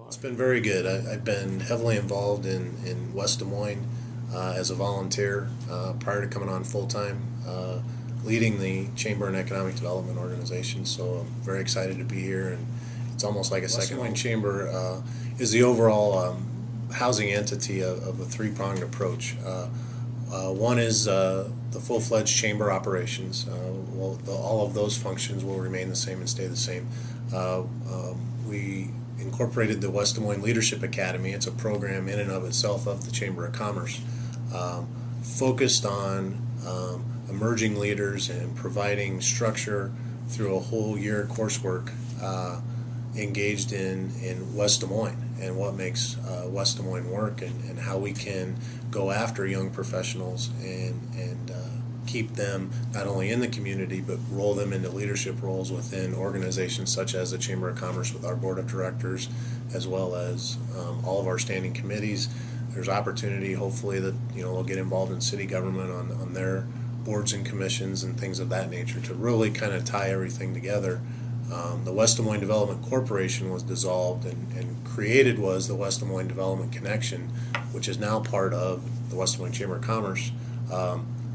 It's been very good. I've been heavily involved in West Des Moines as a volunteer prior to coming on full time, leading the Chamber and Economic Development Organization. So I'm very excited to be here, and it's almost like a second. West Des Moines Chamber is the overall housing entity of a three-pronged approach. One is the full-fledged chamber operations. All of those functions will remain the same and stay the same. We incorporated the West Des Moines Leadership Academy. It's a program in and of itself of the Chamber of Commerce, focused on emerging leaders and providing structure through a whole year coursework engaged in West Des Moines and what makes West Des Moines work, and how we can go after young professionals and keep them not only in the community but roll them into leadership roles within organizations such as the Chamber of Commerce with our board of directors, as well as all of our standing committees. There's opportunity, hopefully, that they'll get involved in city government on their boards and commissions and things of that nature to really kind of tie everything together. The West Des Moines Development Corporation was dissolved, and created was the West Des Moines Development Connection, which is now part of the West Des Moines Chamber of Commerce,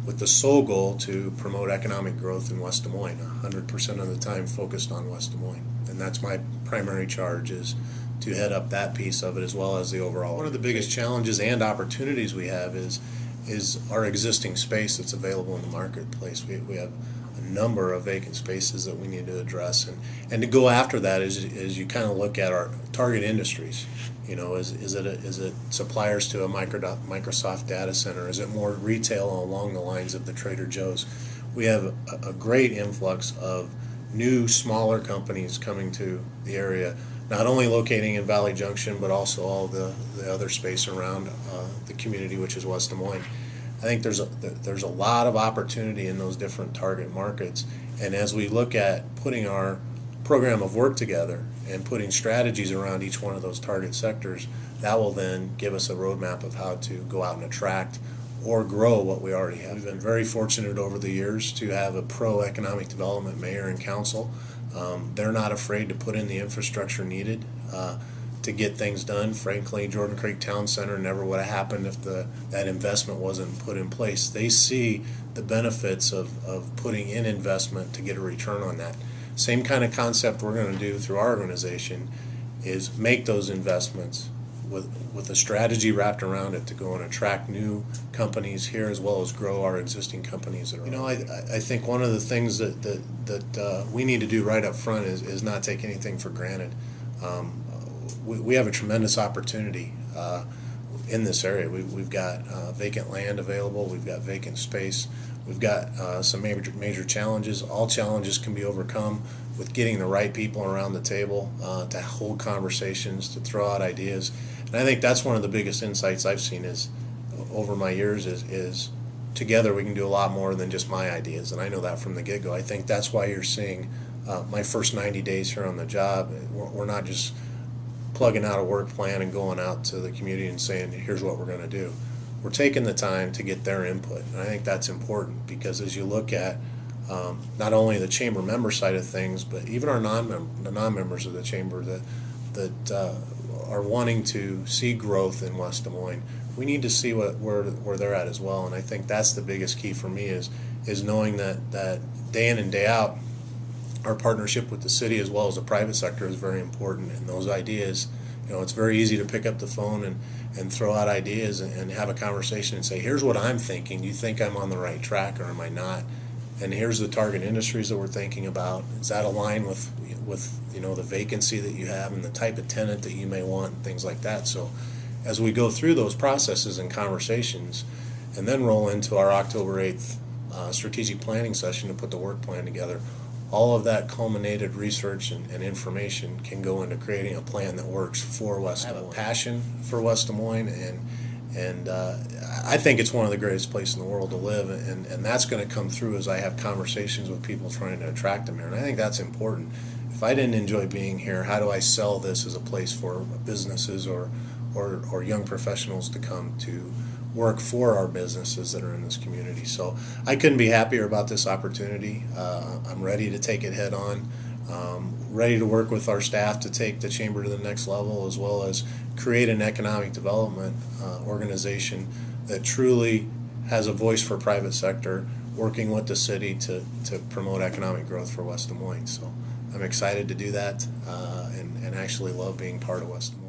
with the sole goal to promote economic growth in West Des Moines, 100% of the time focused on West Des Moines. And that's my primary charge, is to head up that piece of it as well as the overall. One of the biggest challenges and opportunities we have is our existing space that's available in the marketplace. We have a number of vacant spaces that we need to address, and to go after that is you kind of look at our target industries. Is it suppliers to a Microsoft data center? Is it more retail along the lines of the Trader Joe's? We have a great influx of new smaller companies coming to the area, not only locating in Valley Junction but also all the other space around the community, which is West Des Moines. I think there's a lot of opportunity in those different target markets, and as we look at putting our program of work together and putting strategies around each one of those target sectors, that will then give us a roadmap of how to go out and attract or grow what we already have. We've been very fortunate over the years to have a pro-economic development mayor and council. They're not afraid to put in the infrastructure needed to get things done. Frankly, Jordan Creek Town Center never would have happened if that investment wasn't put in place. They see the benefits of putting in investment to get a return on that. Same kind of concept we're going to do through our organization is make those investments with a strategy wrapped around it to go and attract new companies here as well as grow our existing companies that are. I think one of the things that we need to do right up front is not take anything for granted. We have a tremendous opportunity in this area. We've got vacant land available. We've got vacant space. We've got some major challenges. All challenges can be overcome with getting the right people around the table to hold conversations, to throw out ideas. And I think that's one of the biggest insights I've seen is over my years is together we can do a lot more than just my ideas. And I know that from the get-go. I think that's why you're seeing my first 90 days here on the job. We're not just plugging out a work plan and going out to the community and saying, here's what we're going to do. We're taking the time to get their input, and I think that's important because as you look at not only the chamber member side of things, but even our non-members of the chamber that are wanting to see growth in West Des Moines, we need to see where they're at as well. And I think that's the biggest key for me is knowing that day in and day out, our partnership with the city as well as the private sector is very important. And those ideas, it's very easy to pick up the phone and throw out ideas and have a conversation and say, here's what I'm thinking. Do you think I'm on the right track or am I not? And here's the target industries that we're thinking about. Does that align with the vacancy that you have and the type of tenant that you may want and things like that? So as we go through those processes and conversations and then roll into our October 8th strategic planning session to put the work plan together, all of that culminated research and information can go into creating a plan that works for West Des Moines. I have a passion for West Des Moines, and I think it's one of the greatest places in the world to live, and that's going to come through as I have conversations with people trying to attract them here, and I think that's important. If I didn't enjoy being here, how do I sell this as a place for businesses or young professionals to come to work for our businesses that are in this community? So I couldn't be happier about this opportunity. I'm ready to take it head on. ready to work with our staff to take the chamber to the next level, as well as create an economic development organization that truly has a voice for private sector, working with the city to promote economic growth for West Des Moines. So I'm excited to do that and actually love being part of West Des Moines.